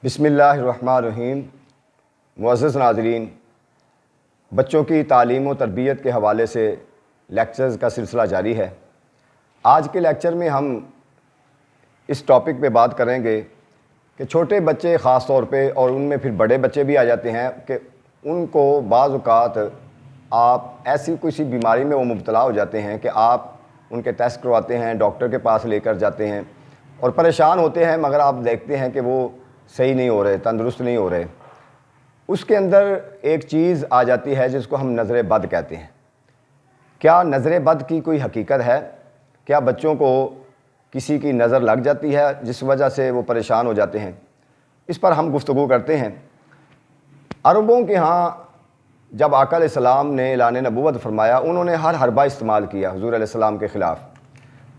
بسم اللہ الرحمن الرحیم۔ معزز ناظرین، بچوں کی تعلیم و تربیت کے حوالے سے لیکچرز کا سلسلہ جاری ہے۔ آج کے لیکچر میں ہم اس ٹاپک پہ بات کریں گے کہ چھوٹے بچے خاص طور پہ، اور ان میں پھر بڑے بچے بھی آ جاتے ہیں، کہ ان کو بعض اوقات آپ ایسی کسی بیماری میں وہ مبتلا ہو جاتے ہیں کہ آپ ان کے ٹیسٹ کرواتے ہیں، ڈاکٹر کے پاس لے کر جاتے ہیں اور پریشان ہوتے ہیں، مگر آپ دیکھتے ہیں کہ وہ صحیح نہیں ہو رہے، تندرست نہیں ہو رہے۔ اس کے اندر ایک چیز آ جاتی ہے جس کو ہم نظر بد کہتے ہیں۔ کیا نظر بد کی کوئی حقیقت ہے؟ کیا بچوں کو کسی کی نظر لگ جاتی ہے جس وجہ سے وہ پریشان ہو جاتے ہیں؟ اس پر ہم گفتگو کرتے ہیں۔ عربوں کے ہاں جب آقا علیہ السلام نے اعلان نبوت فرمایا، انہوں نے ہر حربہ استعمال کیا حضور علیہ السلام کے خلاف،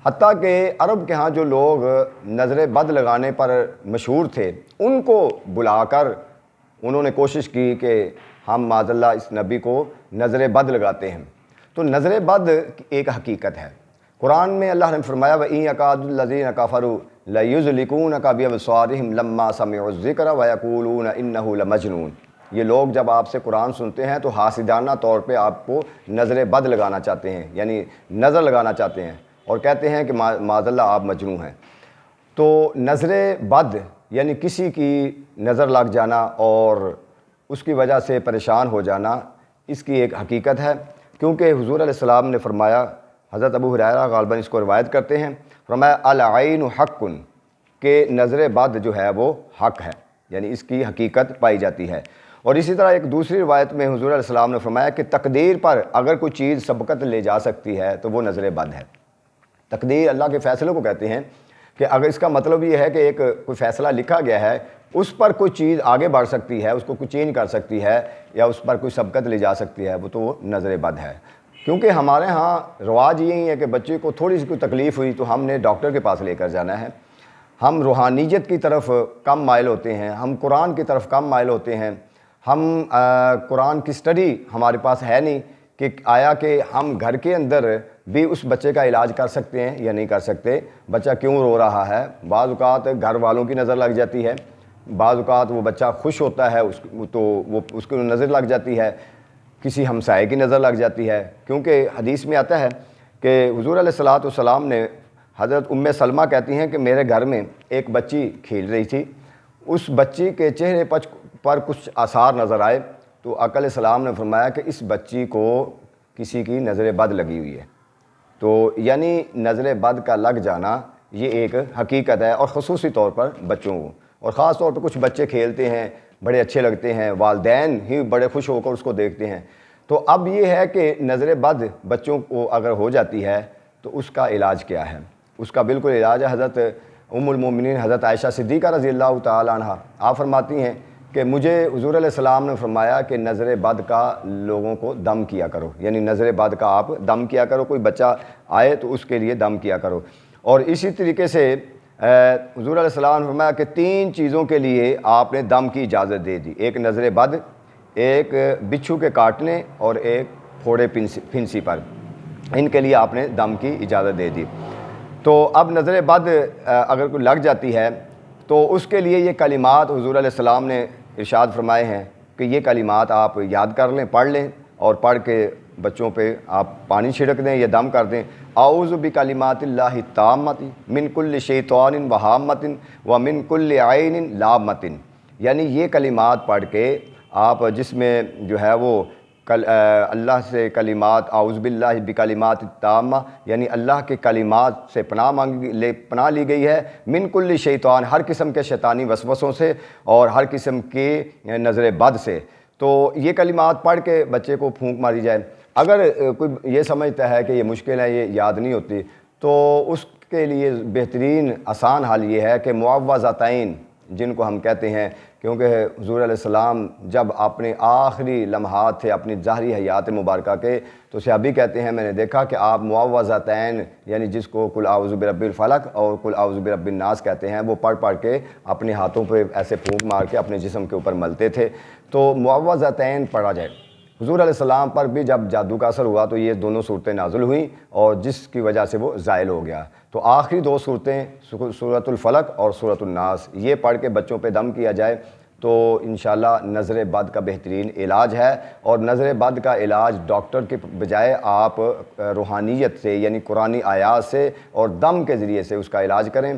حتیٰ کہ عرب کے ہاں جو لوگ نظر بد لگانے پر مشہور تھے ان کو بلا کر انہوں نے کوشش کی کہ ہم معاذ اللہ اس نبی کو نظر بد لگاتے ہیں۔ تو نظر بد ایک حقیقت ہے۔ قرآن میں اللہ نے فرمایا وَإِن يَكَادُ الَّذِينَ كَفَرُوا لَيُزْلِقُونَكَ بِأَبْصَارِهِمْ لَمَّا سَمِعُوا الذِّكْرَ وَيَقُولُونَ إِنَّهُ لَمَجْنُونٌ۔ یہ لوگ جب آپ سے قرآن سنتے ہیں تو حاسدانہ طور پہ آپ کو نظر بد لگانا چاہتے ہیں، یعنی نظر لگانا چاہتے ہیں، اور کہتے ہیں کہ معاذ اللہ آپ مجنون ہیں۔ تو نظر بد یعنی کسی کی نظر لگ جانا اور اس کی وجہ سے پریشان ہو جانا، اس کی ایک حقیقت ہے، کیونکہ حضور علیہ السلام نے فرمایا، حضرت ابو ہریرہ غالباً اس کو روایت کرتے ہیں، فرمایا العین حق، کہ نظر بد جو ہے وہ حق ہے، یعنی اس کی حقیقت پائی جاتی ہے۔ اور اسی طرح ایک دوسری روایت میں حضور علیہ السلام نے فرمایا کہ تقدیر پر اگر کوئی چیز سبقت لے جا سکتی ہے تو وہ نظر بد ہے۔ تقدیر اللہ کے فیصلے کو کہتے ہیں، کہ اگر اس کا مطلب یہ ہے کہ ایک کوئی فیصلہ لکھا گیا ہے، اس پر کوئی چیز آگے بڑھ سکتی ہے، اس کو کوئی چینج کر سکتی ہے، یا اس پر کوئی سبقت لے جا سکتی ہے، وہ نظر بد ہے۔ کیونکہ ہمارے ہاں رواج یہی ہے کہ بچے کو تھوڑی سی کوئی تکلیف ہوئی تو ہم نے ڈاکٹر کے پاس لے کر جانا ہے۔ ہم روحانیت کی طرف کم مائل ہوتے ہیں، ہم قرآن کی طرف کم مائل ہوتے ہیں، ہم قرآن کی سٹڈی ہمارے پاس ہے نہیں کہ آیا کہ ہم گھر کے اندر بھی اس بچے کا علاج کر سکتے ہیں یا نہیں کر سکتے، بچہ کیوں رو رہا ہے۔ بعض اوقات گھر والوں کی نظر لگ جاتی ہے، بعض اوقات وہ بچہ خوش ہوتا ہے تو وہ اس کو نظر لگ جاتی ہے، کسی ہمسائے کی نظر لگ جاتی ہے۔ کیونکہ حدیث میں آتا ہے کہ حضور علیہ السلام نے، حضرت سلمہ کہتی ہیں کہ میرے گھر میں ایک بچی کھیل رہی تھی، اس بچی کے چہرے پر کچھ آثار نظر آئے، تو آقا علیہ السلام نے فرمایا کہ اس بچی کو کسی کی نظر بد لگی ہوئی ہے۔ تو یعنی نظر بد کا لگ جانا یہ ایک حقیقت ہے، اور خصوصی طور پر بچوں کو، اور خاص طور پر کچھ بچے کھیلتے ہیں، بڑے اچھے لگتے ہیں، والدین ہی بڑے خوش ہو کر اس کو دیکھتے ہیں۔ تو اب یہ ہے کہ نظر بد بچوں کو اگر ہو جاتی ہے تو اس کا علاج کیا ہے؟ اس کا بالکل علاج ہے۔ حضرت ام المومنین حضرت عائشہ صدیقہ رضی اللہ تعالیٰ عنہ آپ فرماتی ہیں کہ مجھے حضور علیہ السلام نے فرمایا کہ نظر بد کا لوگوں کو دم کیا کرو، یعنی نظر بد کا آپ دم کیا کرو، کوئی بچہ آئے تو اس کے لیے دم کیا کرو۔ اور اسی طریقے سے حضور علیہ السلام نے فرمایا کہ 3 چیزوں کے لیے آپ نے دم کی اجازت دے دی، ایک نظر بد، ایک بچھو کے کاٹنے، اور ایک پھوڑے پھنسی پر، ان کے لیے آپ نے دم کی اجازت دے دی۔ تو اب نظر بد اگر کوئی لگ جاتی ہے تو اس کے لیے یہ کلمات حضور علیہ السلام نے ارشاد فرمائے ہیں کہ یہ کلمات آپ یاد کر لیں، پڑھ لیں، اور پڑھ کے بچوں پہ آپ پانی چھڑک دیں یا دم کر دیں۔ اعوذ بکلمات اللہ التامۃ من کل شیطان وہامۃ ومن کل عین لامۃ، یعنی یہ کلمات پڑھ کے آپ جس میں جو ہے وہ اللہ سے کلمات، اعوذ باللہ بکلمات التامہ، یعنی اللہ کے کلمات سے پناہ لی گئی ہے، من کل شیطان، ہر قسم کے شیطانی وسوسوں سے اور ہر قسم کے نظر بد سے۔ تو یہ کلمات پڑھ کے بچے کو پھونک ماری جائے۔ اگر کوئی یہ سمجھتا ہے کہ یہ مشکل ہے، یہ یاد نہیں ہوتی، تو اس کے لیے بہترین آسان حل یہ ہے کہ معوذتین جن کو ہم کہتے ہیں، کیونکہ حضور علیہ السلام جب اپنے آخری لمحات تھے اپنی ظاہری حیات مبارکہ کے، تو صحابی کہتے ہیں میں نے دیکھا کہ آپ معوذتین، یعنی جس کو قل اعوذ برب الفلق اور قل اعوذ برب الناس کہتے ہیں، وہ پڑھ کے اپنے ہاتھوں پہ ایسے پھونک مار کے اپنے جسم کے اوپر ملتے تھے۔ تو معوذتین پڑھا جائے۔ حضور علیہ السلام پر بھی جب جادو کا اثر ہوا تو یہ دونوں صورتیں نازل ہوئیں اور جس کی وجہ سے وہ زائل ہو گیا. تو آخری دو صورتیں سورۃ الفلق اور سورۃ الناس یہ پڑھ کے بچوں پہ دم کیا جائے تو انشاءاللہ نظر بد کا بہترین علاج ہے. اور نظر بد کا علاج ڈاکٹر کے بجائے آپ روحانیت سے یعنی قرآنی آیات سے اور دم کے ذریعے سے اس کا علاج کریں.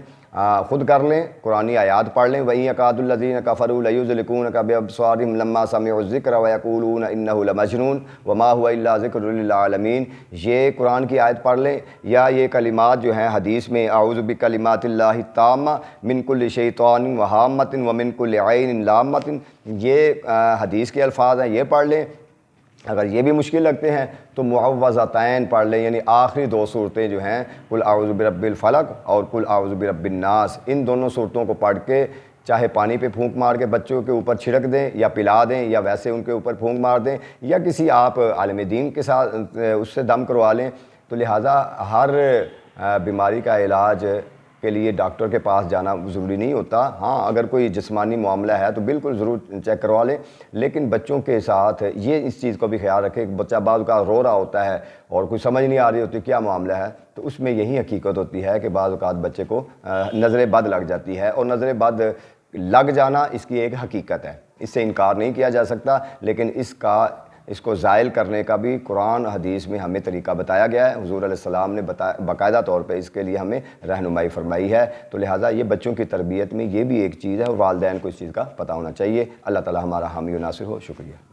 خود کر لیں, قرآنی آیات پڑھ لیں. وَإِن يَكَادُ الَّذِينَ كَفَرُوا لَيُزْلِقُونَكَ بِأَبْصَارِهِمْ لَمَّا سَمِعُوا الذِّكْرَ وَيَقُولُونَ إِنَّهُ لَمَجْنُونٌ وَمَا هُوَ إِلَّا ذِكْرٌ لِّلْعَالَمِينَ. یہ قرآن کی آیت پڑھ لیں یا یہ کلمات جو ہیں حدیث میں اعوذ بکلمات اللہ التامہ من کل شیطان وہامۃ ومن کل عین لامۃ, یہ حدیث کے الفاظ ہیں, یہ پڑھ لیں. اگر یہ بھی مشکل لگتے ہیں تو معوذتین پڑھ لیں, یعنی آخری دو صورتیں جو ہیں قل اعوذ برب الفلق اور قل اعوذ برب الناس, ان دونوں صورتوں کو پڑھ کے چاہے پانی پہ پھونک مار کے بچوں کے اوپر چھڑک دیں یا پلا دیں یا ویسے ان کے اوپر پھونک مار دیں یا کسی آپ عالم دین کے ساتھ اس سے دم کروا لیں. تو لہٰذا ہر بیماری کا علاج کے لیے ڈاکٹر کے پاس جانا ضروری نہیں ہوتا. ہاں اگر کوئی جسمانی معاملہ ہے تو بالکل ضرور چیک کروا لیں, لیکن بچوں کے ساتھ یہ اس چیز کو بھی خیال رکھیں کہ بچہ بعض اوقات رو رہا ہوتا ہے اور کوئی سمجھ نہیں آ رہی ہوتی کیا معاملہ ہے, تو اس میں یہی حقیقت ہوتی ہے کہ بعض اوقات بچے کو نظر بد لگ جاتی ہے. اور نظر بد لگ جانا اس کی ایک حقیقت ہے, اس سے انکار نہیں کیا جا سکتا, لیکن اس کو زائل کرنے کا بھی قرآن حدیث میں ہمیں طریقہ بتایا گیا ہے. حضور علیہ السلام نے باقاعدہ طور پہ اس کے لیے ہمیں رہنمائی فرمائی ہے. تو لہٰذا یہ بچوں کی تربیت میں یہ بھی ایک چیز ہے اور والدین کو اس چیز کا پتہ ہونا چاہیے. اللہ تعالی ہمارا حامی و ناصر ہو. شکریہ.